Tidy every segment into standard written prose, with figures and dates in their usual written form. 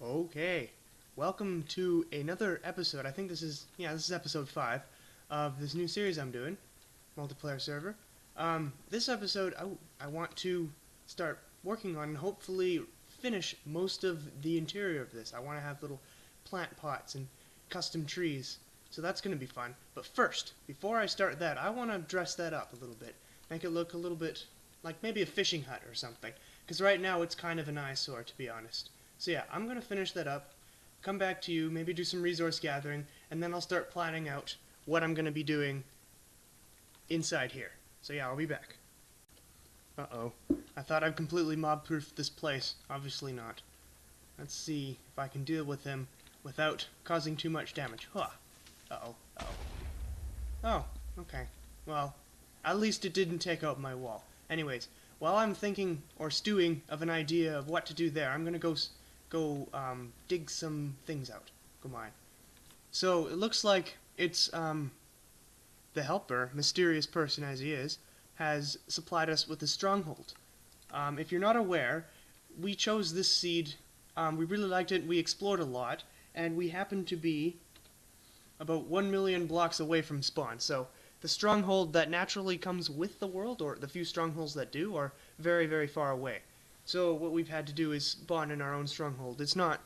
Okay, welcome to another episode. I think this is episode 5 of this new series I'm doing, multiplayer server. This episode I want to start working on and hopefully finish most of the interior of this. I want to have little plant pots and custom trees, so that's going to be fun. But first, before I start that, I want to dress that up a little bit, make it look a little bit like maybe a fishing hut or something, because right now it's kind of an eyesore, to be honest. So yeah, I'm going to finish that up, come back to you, maybe do some resource gathering, and then I'll start planning out what I'm going to be doing inside here. So yeah, I'll be back. Uh-oh. I thought I'd completely mob-proofed this place. Obviously not. Let's see if I can deal with him without causing too much damage. Huh. Uh-oh. Uh-oh. Oh, okay. Well, at least it didn't take out my wall. Anyways, while I'm thinking or stewing of an idea of what to do there, I'm going to go dig some things out. Go mine. So it looks like it's the helper, mysterious person as he is, has supplied us with a stronghold. If you're not aware, we chose this seed. We really liked it. We explored a lot, and we happened to be about 1 million blocks away from spawn. So the stronghold that naturally comes with the world, or the few strongholds that do, are very, very far away. So what we've had to do is spawn in our own stronghold. It's not,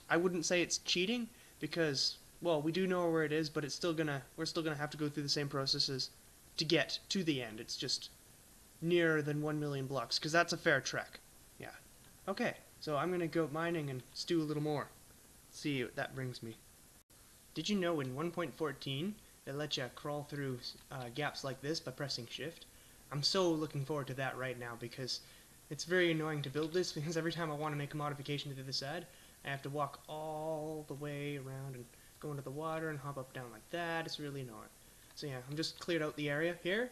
I wouldn't say it's cheating, because, well, we do know where it is, but we're still gonna have to go through the same processes to get to the end. It's just nearer than 1 million blocks, because that's a fair trek. Yeah. Okay, so I'm gonna go mining and stew a little more. See what that brings me. Did you know in 1.14 they let you crawl through gaps like this by pressing shift? I'm so looking forward to that right now, because it's very annoying to build this, because every time I want to make a modification to the other side, I have to walk all the way around and go into the water and hop up down like that. It's really annoying. So yeah, I'm just cleared out the area here,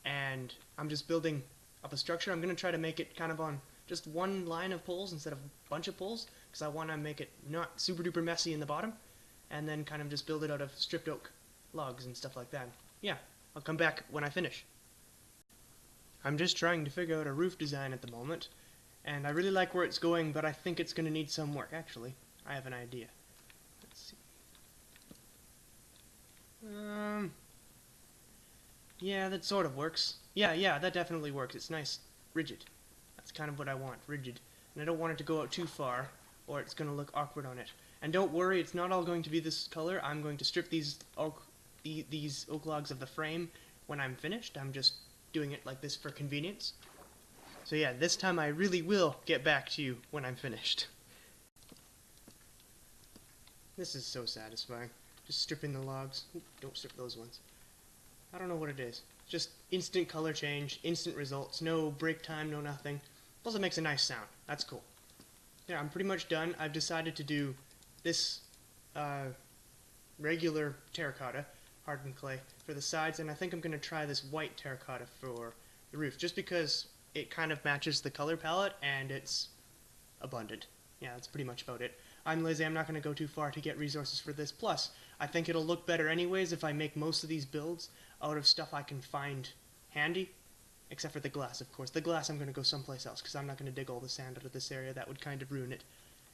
and I'm just building up a structure. I'm going to try to make it kind of on just one line of poles instead of a bunch of poles, because I want to make it not super duper messy in the bottom, and then kind of just build it out of stripped oak logs and stuff like that. Yeah, I'll come back when I finish. I'm just trying to figure out a roof design at the moment, and I really like where it's going, but I think it's going to need some work. Actually, I have an idea. Let's see. Yeah, that sort of works. Yeah, that definitely works. It's nice, rigid. That's kind of what I want, rigid. And I don't want it to go out too far, or it's going to look awkward on it. And don't worry, it's not all going to be this color. I'm going to strip these oak logs of the frame when I'm finished. I'm just doing it like this for convenience. So yeah, this time I really will get back to you when I'm finished. This is so satisfying. Just stripping the logs. Ooh, don't strip those ones. I don't know what it is. Just instant color change, instant results, no break time, no nothing. Plus it makes a nice sound. That's cool. Yeah, I'm pretty much done. I've decided to do this regular terracotta, hardened clay, for the sides, and I think I'm going to try this white terracotta for the roof, just because it kind of matches the color palette and it's abundant. Yeah, that's pretty much about it. I'm lazy, I'm not going to go too far to get resources for this. Plus, I think it'll look better anyways if I make most of these builds out of stuff I can find handy. Except for the glass, of course. The glass I'm going to go someplace else, because I'm not going to dig all the sand out of this area. That would kind of ruin it.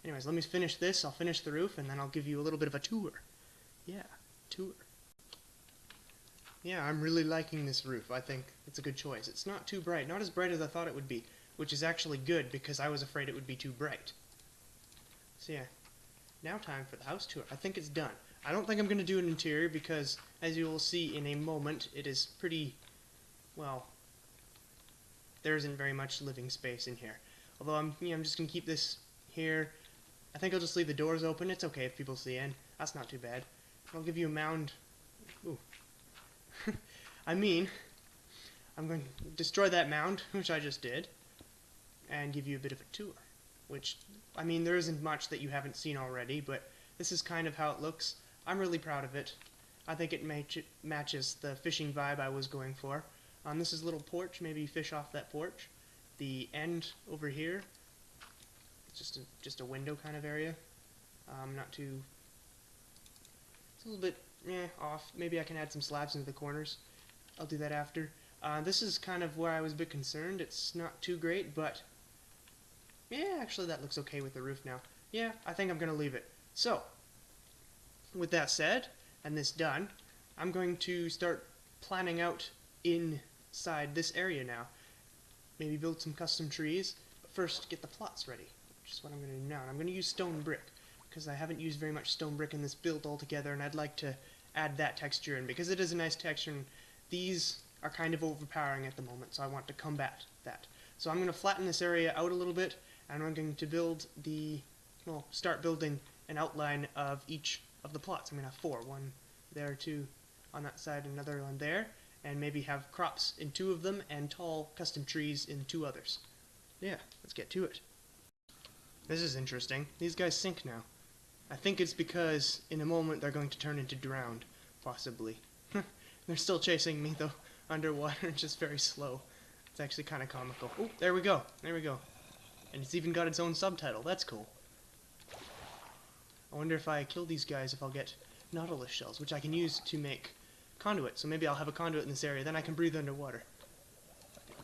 Anyways, let me finish this, I'll finish the roof, and then I'll give you a little bit of a tour. Yeah, tour. Yeah, I'm really liking this roof. I think it's a good choice. It's not too bright. Not as bright as I thought it would be, which is actually good, because I was afraid it would be too bright. So yeah, now time for the house tour. I think it's done. I don't think I'm going to do an interior, because, as you will see in a moment, it is pretty, well, there isn't very much living space in here. Although I'm just going to keep this here. I think I'll just leave the doors open. It's okay if people see in. That's not too bad. I'll give you a mound. Ooh. I mean, I'm going to destroy that mound, which I just did, and give you a bit of a tour. Which, I mean, there isn't much that you haven't seen already, but this is kind of how it looks. I'm really proud of it. I think it matches the fishing vibe I was going for. This is a little porch. Maybe you fish off that porch. The end over here, it's just a window kind of area. Not too. It's a little bit off. Maybe I can add some slabs into the corners. I'll do that after. This is kind of where I was a bit concerned. It's not too great, but yeah, actually that looks okay with the roof now. yeah, I think I'm going to leave it. So, with that said, and this done, I'm going to start planning out inside this area now. Maybe build some custom trees, but first get the plots ready, which is what I'm going to do now. And I'm going to use stone brick, because I haven't used very much stone brick in this build altogether, and I'd like to add that texture in, because it is a nice texture, and these are kind of overpowering at the moment, so I want to combat that. So I'm going to flatten this area out a little bit, and I'm going to build start building an outline of each of the plots. I'm going to have 4. One there, 2 on that side, another one there, and maybe have crops in 2 of them, and tall custom trees in 2 others. Yeah, let's get to it. This is interesting. These guys sink now. I think it's because in a moment they're going to turn into drowned, possibly. They're still chasing me though, underwater, just very slow. It's actually kind of comical. Oh, there we go. There we go. And it's even got its own subtitle. That's cool. I wonder if I kill these guys if I'll get nautilus shells, which I can use to make conduits. So maybe I'll have a conduit in this area, then I can breathe underwater.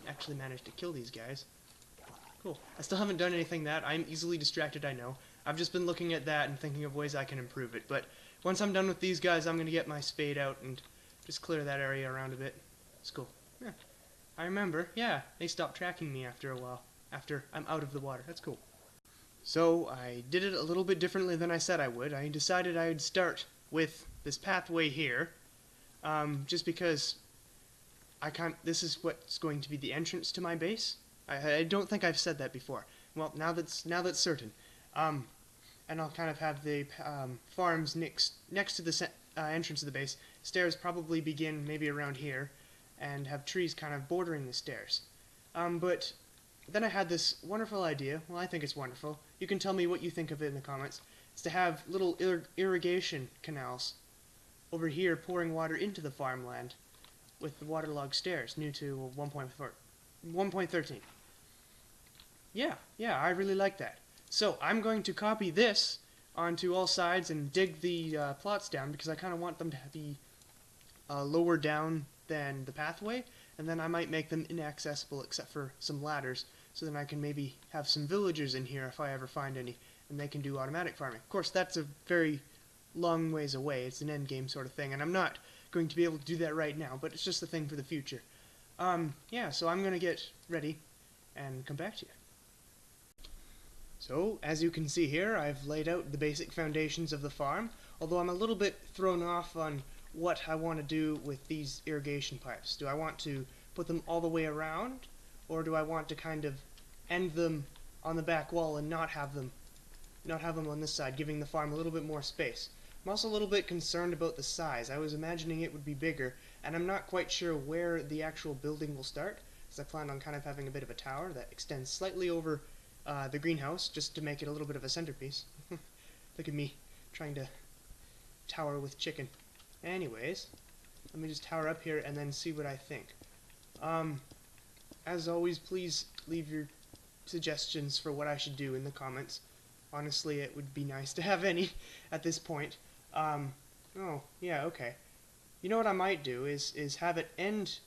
I actually managed to kill these guys. Cool. I still haven't done anything that. I'm easily distracted, I know. I've just been looking at that and thinking of ways I can improve it. But once I'm done with these guys, I'm going to get my spade out and just clear that area around a bit. It's cool. Yeah. I remember. Yeah, they stopped tracking me after a while. After I'm out of the water. That's cool. So I did it a little bit differently than I said I would. I decided I would start with this pathway here, just because this is what's going to be the entrance to my base. I don't think I've said that before. Well, now that's certain. And I'll kind of have the farms next to the entrance of the base. Stairs probably begin maybe around here, and have trees kind of bordering the stairs. But then I had this wonderful idea. Well, I think it's wonderful. You can tell me what you think of it in the comments. It's to have little irrigation canals over here pouring water into the farmland with the waterlogged stairs, new to 1.13. Yeah, I really like that. So I'm going to copy this onto all sides and dig the plots down, because I kind of want them to be lower down than the pathway, and then I might make them inaccessible except for some ladders, so then I can maybe have some villagers in here if I ever find any, and they can do automatic farming. Of course, that's a very long ways away. It's an end game sort of thing, and I'm not going to be able to do that right now, but it's just a thing for the future. Yeah, so I'm going to get ready and come back to you. So, as you can see here, I've laid out the basic foundations of the farm, although I'm a little bit thrown off on what I want to do with these irrigation pipes. Do I want to put them all the way around, or do I want to kind of end them on the back wall and not have them on this side, giving the farm a little bit more space? I'm also a little bit concerned about the size. I was imagining it would be bigger, and I'm not quite sure where the actual building will start, because I plan on kind of having a bit of a tower that extends slightly over the greenhouse, just to make it a little bit of a centerpiece. Look at me trying to tower with chicken. Anyways, let me just tower up here and then see what I think. As always, please leave your suggestions for what I should do in the comments. Honestly, it would be nice to have any at this point. Oh, yeah, okay. You know what I might do is have it end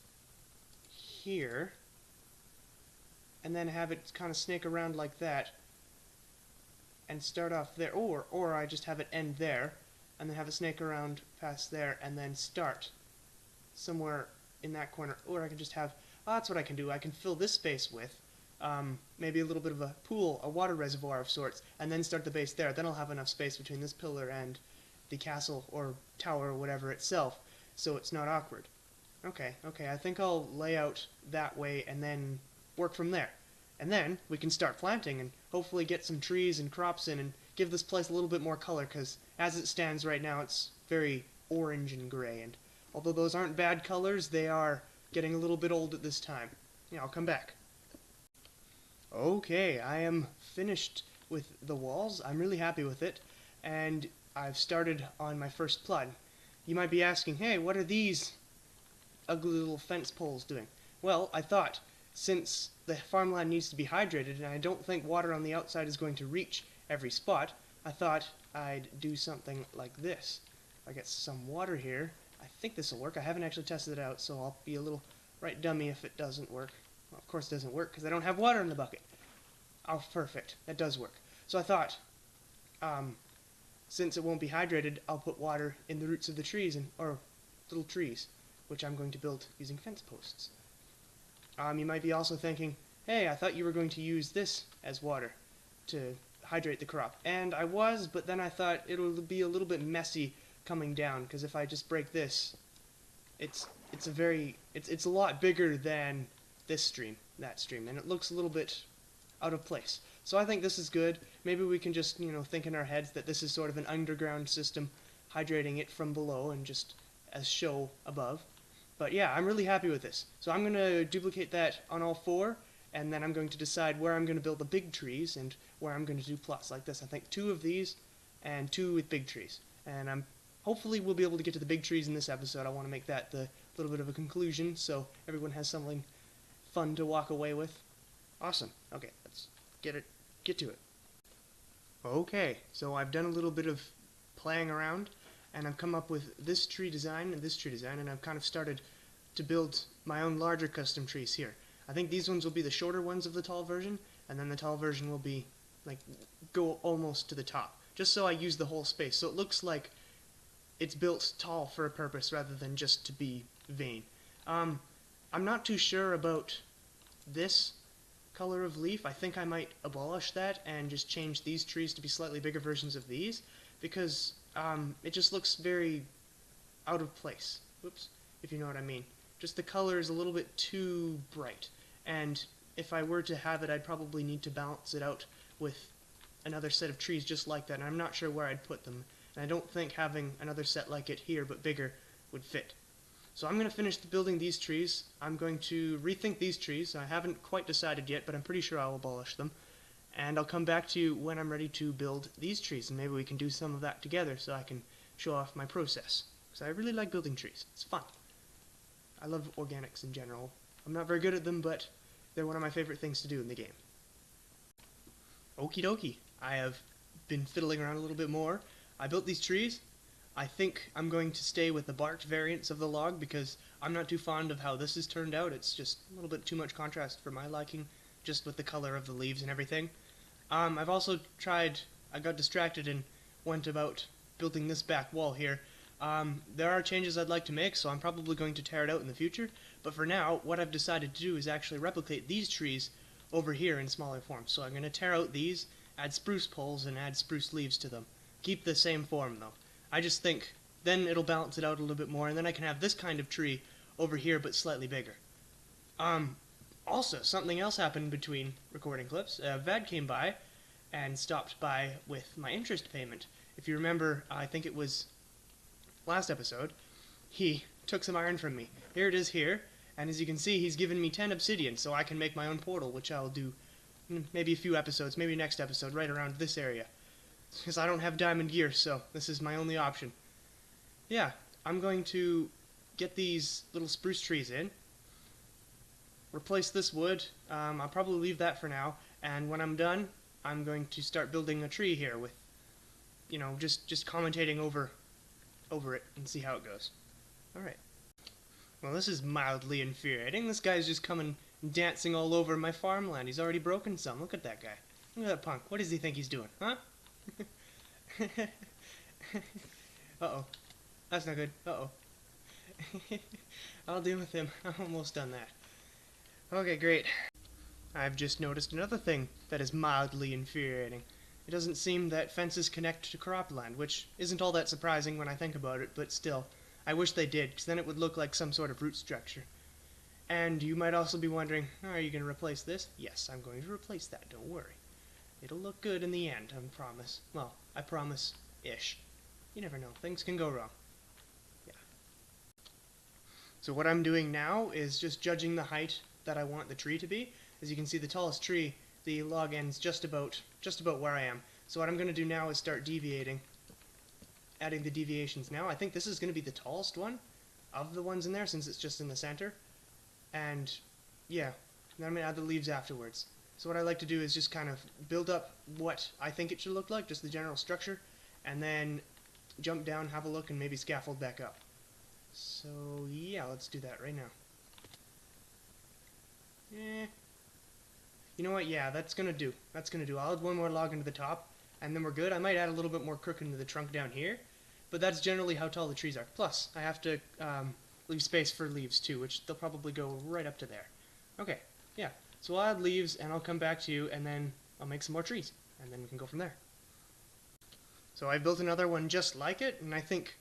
here, and then have it kind of snake around like that, and start off there, or I just have it end there, and then have it snake around past there, and then start somewhere in that corner. Or I can just have, that's what I can do, I can fill this space with maybe a little bit of a pool, a water reservoir of sorts, and then start the base there. Then I'll have enough space between this pillar and the castle or tower or whatever itself, so it's not awkward. Okay, I think I'll lay out that way and then work from there. And then we can start planting and hopefully get some trees and crops in and give this place a little bit more color, because as it stands right now it's very orange and gray, and although those aren't bad colors, they are getting a little bit old at this time. Yeah, I'll come back. Okay, I am finished with the walls. I'm really happy with it, and I've started on my first plot. You might be asking, hey, what are these ugly little fence poles doing? Well, I thought, since the farmland needs to be hydrated, and I don't think water on the outside is going to reach every spot, I thought I'd do something like this. I get some water here. I think this will work. I haven't actually tested it out, so I'll be a little right dummy if it doesn't work. Well, of course it doesn't work, because I don't have water in the bucket. Oh, perfect. That does work. So I thought, since it won't be hydrated, I'll put water in the roots of the trees, or little trees, which I'm going to build using fence posts. You might be also thinking, hey, I thought you were going to use this as water to hydrate the crop. And I was, but then I thought it'll be a little bit messy coming down, because if I just break this, it's a lot bigger than this stream, that stream, and it looks a little bit out of place. So I think this is good. Maybe we can just, think in our heads that this is sort of an underground system, hydrating it from below and just as show above. But yeah, I'm really happy with this. So I'm going to duplicate that on all four, and then I'm going to decide where I'm going to build the big trees and where I'm going to do plots like this. I think 2 of these and 2 with big trees. And hopefully we'll be able to get to the big trees in this episode. I want to make that the little bit of a conclusion so everyone has something fun to walk away with. Awesome. Okay, let's get to it. Okay, so I've done a little bit of playing around, and I've come up with this tree design and this tree design, and I've kind of started to build my own larger custom trees here. I think these ones will be the shorter ones of the tall version, and then the tall version will be, go almost to the top, just so I use the whole space, so it looks like it's built tall for a purpose rather than just to be vain. I'm not too sure about this color of leaf. I think I might abolish that and just change these trees to be slightly bigger versions of these, because it just looks very out of place. Whoops, if you know what I mean. Just the color is a little bit too bright, and if I were to have it, I'd probably need to balance it out with another set of trees just like that, and I'm not sure where I'd put them, and I don't think having another set like it here but bigger would fit. So I'm going to finish building these trees. I'm going to rethink these trees. I haven't quite decided yet, but I'm pretty sure I'll abolish them. And I'll come back to you when I'm ready to build these trees, and maybe we can do some of that together so I can show off my process. Because I really like building trees. It's fun. I love organics in general. I'm not very good at them, but they're one of my favorite things to do in the game. Okie dokie. I have been fiddling around a little bit more. I built these trees. I think I'm going to stay with the barked variants of the log because I'm not too fond of how this has turned out. It's just a little bit too much contrast for my liking, just with the color of the leaves and everything. I've also tried, I got distracted and went about building this back wall here. There are changes I'd like to make, so I'm probably going to tear it out in the future, but for now, what I've decided to do is actually replicate these trees over here in smaller form. So I'm going to tear out these, add spruce poles, and add spruce leaves to them. Keep the same form, though. I just think then it'll balance it out a little bit more, and then I can have this kind of tree over here, but slightly bigger. Also, something else happened between recording clips. Vad came by and stopped by with my interest payment. If you remember, I think it was last episode, he took some iron from me. Here it is here, and as you can see, he's given me 10 obsidian, so I can make my own portal, which I'll do maybe a few episodes, maybe next episode, right around this area. Because I don't have diamond gear, so this is my only option. Yeah, I'm going to get these little spruce trees in, replace this wood. I'll probably leave that for now, and when I'm done, I'm going to start building a tree here with, just commentating over it and see how it goes. Alright. Well, this is mildly infuriating. This guy's just coming dancing all over my farmland. He's already broken some. Look at that guy. Look at that punk. What does he think he's doing, huh? Uh-oh. That's not good. Uh-oh. I'll deal with him. I'm almost done that. Okay, great. I've just noticed another thing that is mildly infuriating. It doesn't seem that fences connect to cropland, which isn't all that surprising when I think about it, but still, I wish they did, because then it would look like some sort of root structure. And you might also be wondering, are you going to replace this? Yes, I'm going to replace that, don't worry. It'll look good in the end, I promise. Well, I promise-ish. You never know, things can go wrong. Yeah. So what I'm doing now is just judging the height that I want the tree to be. As you can see, the tallest tree, the log ends just about where I am. So what I'm going to do now is start deviating, adding the deviations now. I think this is going to be the tallest one of the ones in there, since it's just in the center. And yeah, then I'm going to add the leaves afterwards. So what I like to do is just kind of build up what I think it should look like, just the general structure, and then jump down, have a look, and maybe scaffold back up. So yeah, let's do that right now. You know what? Yeah, that's gonna do. That's gonna do. I'll add one more log into the top, and then we're good. I might add a little bit more crook into the trunk down here, but that's generally how tall the trees are. Plus, I have to leave space for leaves too, which they'll probably go right up to there. Okay, yeah. So I'll add leaves, and I'll come back to you, and then I'll make some more trees, and then we can go from there. So I built another one just like it, and I think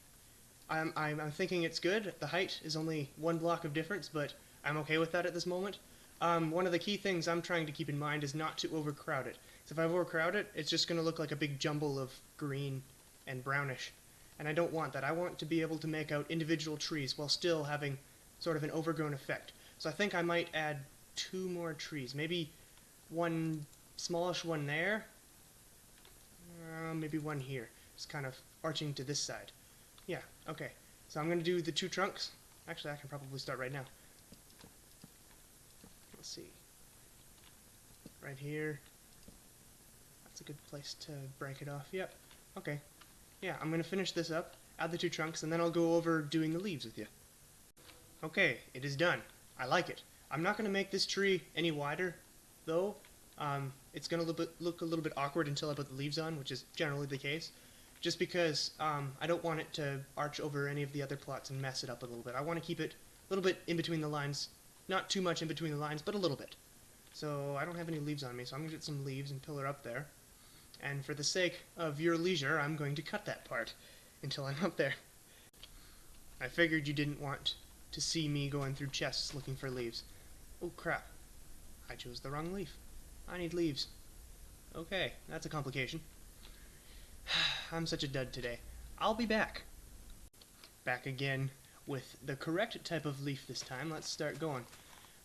I'm thinking it's good. The height is only 1 block of difference, but I'm okay with that at this moment. One of the key things I'm trying to keep in mind is not to overcrowd it. So if I overcrowd it, it's just going to look like a big jumble of green and brownish, and I don't want that. I want to be able to make out individual trees while still having sort of an overgrown effect. So I think I might add 2 more trees, maybe one smallish one there, maybe one here, just kind of arching to this side. Yeah, okay. So I'm going to do the 2 trunks. Actually, I can probably start right now. Let's see. Right here. That's a good place to break it off. Yep. Okay. Yeah, I'm going to finish this up, add the 2 trunks, and then I'll go over doing the leaves with you. Okay, it is done. I like it. I'm not going to make this tree any wider, though. It's going to look a little bit awkward until I put the leaves on, which is generally the case. Just because I don't want it to arch over any of the other plots and mess it up a little bit. I want to keep it a little bit in between the lines. Not too much in between the lines, but a little bit. So I don't have any leaves on me, so I'm going to get some leaves and pillar up there. And for the sake of your leisure, I'm going to cut that part until I'm up there. I figured you didn't want to see me going through chests looking for leaves. Oh crap. I chose the wrong leaf. I need leaves. Okay, that's a complication. I'm such a dud today. I'll be back. Back again with the correct type of leaf this time. Let's start going.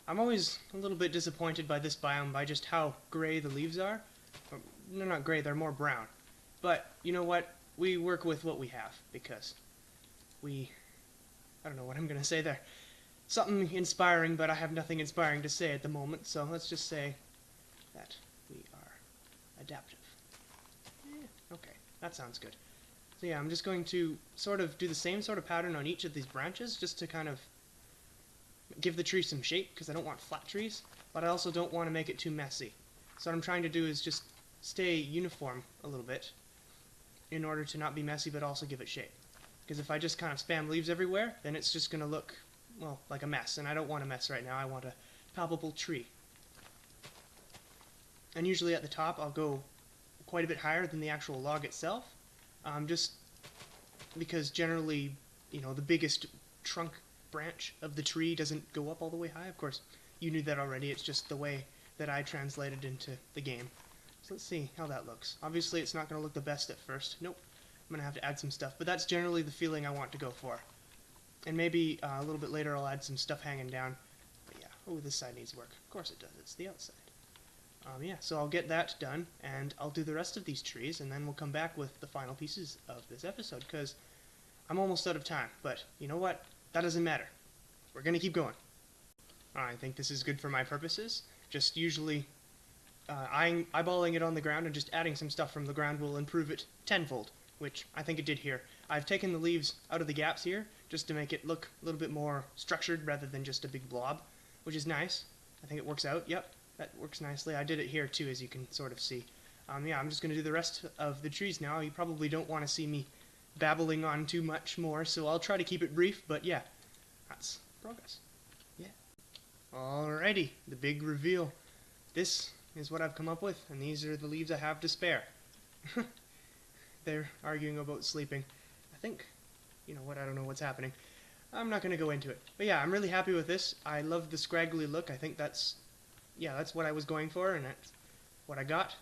I'm always a little bit disappointed by this biome by just how gray the leaves are. They're not gray, they're more brown. But you know what? We work with what we have because I don't know what I'm going to say there. Something inspiring, but I have nothing inspiring to say at the moment, so let's just say that we are adaptive. Okay, that sounds good. So yeah, I'm just going to sort of do the same sort of pattern on each of these branches just to kind of give the tree some shape, because I don't want flat trees, but I also don't want to make it too messy. So what I'm trying to do is just stay uniform a little bit in order to not be messy but also give it shape. Because if I just kind of spam leaves everywhere, then it's just going to look, well, like a mess, and I don't want a mess right now. I want a palpable tree. And usually at the top I'll go quite a bit higher than the actual log itself, just because generally, you know, the biggest trunk branch of the tree doesn't go up all the way high. Of course, you knew that already. It's just the way that I translated into the game. So let's see how that looks. Obviously, it's not going to look the best at first. Nope. I'm going to have to add some stuff, but that's generally the feeling I want to go for. And maybe a little bit later I'll add some stuff hanging down. But yeah, oh, this side needs work. Of course it does. It's the outside. Yeah, so I'll get that done, and I'll do the rest of these trees, and then we'll come back with the final pieces of this episode, because I'm almost out of time. But you know what? That doesn't matter. We're going to keep going. I think this is good for my purposes. Just usually eyeballing it on the ground and just adding some stuff from the ground will improve it tenfold, which I think it did here. I've taken the leaves out of the gaps here just to make it look a little bit more structured rather than just a big blob, which is nice. I think it works out. Yep, that works nicely. I did it here too, as you can sort of see. Yeah, I'm just going to do the rest of the trees now. You probably don't want to see me babbling on too much more, so I'll try to keep it brief, but yeah, that's progress. Yeah. Alrighty, the big reveal. This is what I've come up with, and these are the leaves I have to spare. They're arguing about sleeping. I think, you know what, I don't know what's happening. I'm not going to go into it. But yeah, I'm really happy with this. I love the scraggly look. I think that's what I was going for, and that's what I got.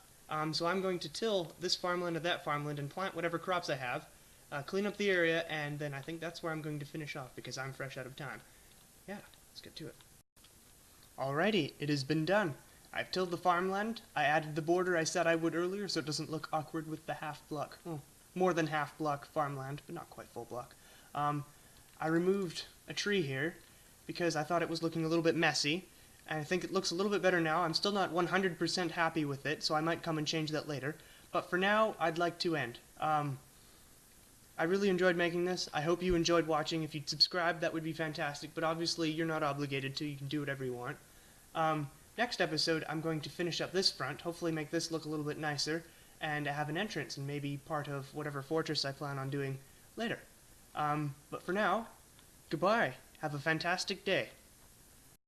So I'm going to till this farmland or that farmland and plant whatever crops I have, clean up the area, and then I think that's where I'm going to finish off because I'm fresh out of time. Yeah, let's get to it. Alrighty, it has been done. I've tilled the farmland. I added the border I said I would earlier so it doesn't look awkward with the half block. Well, more than half block farmland, but not quite full block. I removed a tree here because I thought it was looking a little bit messy, and I think it looks a little bit better now. I'm still not 100% happy with it, so I might come and change that later. But for now, I'd like to end. I really enjoyed making this. I hope you enjoyed watching. If you'd subscribe, that would be fantastic, but obviously you're not obligated to. You can do whatever you want. Next episode, I'm going to finish up this front, hopefully make this look a little bit nicer, and have an entrance and maybe part of whatever fortress I plan on doing later. But for now, goodbye. Have a fantastic day.